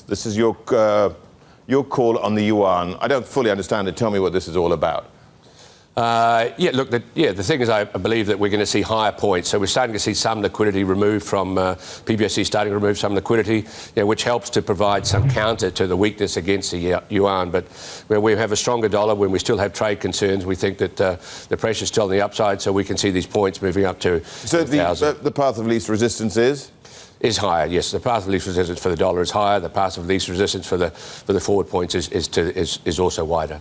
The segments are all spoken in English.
This is your call on the yuan. I don't fully understand it. Tell me what this is all about. The thing is, I believe that we're going to see higher points. So we're starting to see some liquidity removed from PBOC, starting to remove some liquidity, which helps to provide some counter to the weakness against the yuan. But when we have a stronger dollar, when we still have trade concerns, we think that the pressure is still on the upside. So we can see these points moving up to. So the path of least resistance is higher, yes. The path of least resistance for the dollar is higher. The path of least resistance for the forward points is also wider.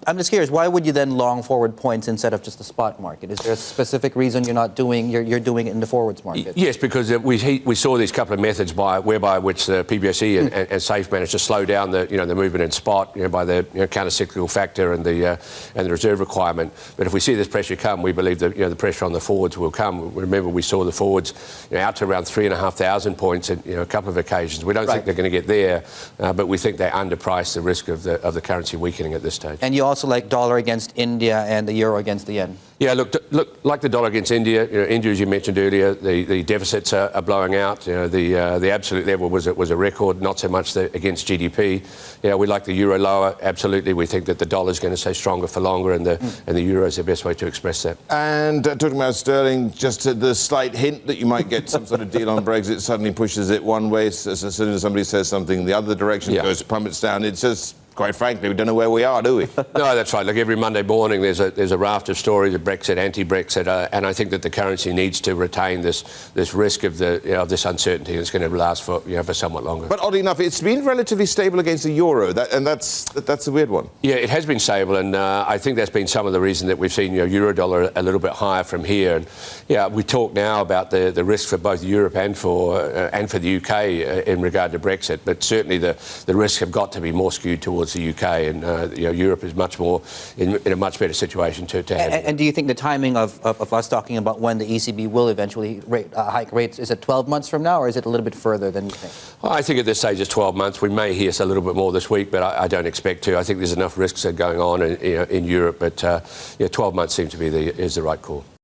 I'm just curious, why would you then long forward points instead of just the spot market? Is there a specific reason you're doing it in the forwards market? Yes, because we saw these couple of methods whereby which the PBOC and SAFE managed to slow down the movement in spot by the counter-cyclical factor and the reserve requirement. But if we see this pressure come, we believe that the pressure on the forwards will come. Remember, we saw the forwards out to around 3,500 points at a couple of occasions. We don't think they're going to get there, but we think they underprice the risk of the currency weakening at this stage. And you also like dollar against India and the euro against the yen? Yeah, look, like the dollar against India, India, as you mentioned earlier, the deficits are blowing out. The absolute level was a record, not so much against GDP. We like the euro lower, absolutely. We think that the dollar is going to stay stronger for longer, and the euro is the best way to express that. And talking about sterling, just the slight hint that you might get some sort of deal on Brexit suddenly pushes it one way. As soon as somebody says something the other direction, it goes plummets down. It's just, quite frankly, we don't know where we are, do we? No, that's right. Look, every Monday morning there's a raft of stories of Brexit, anti-Brexit, and I think that the currency needs to retain this risk of this uncertainty that's going to last for somewhat longer. But oddly enough, it's been relatively stable against the euro, and that's a weird one. Yeah, it has been stable, and I think that's been some of the reason that we've seen euro dollar a little bit higher from here. And we talk now about the risk for both Europe and for the UK in regard to Brexit, but certainly the risks have got to be more skewed towards the UK, and Europe is much more in a much better situation to handle. And do you think the timing of us talking about when the ECB will eventually hike rates, is it 12 months from now, or is it a little bit further than you think? I think at this stage it's 12 months. We may hear a little bit more this week, but I don't expect to. I think there's enough risks going on in Europe, but 12 months seems to be the right call.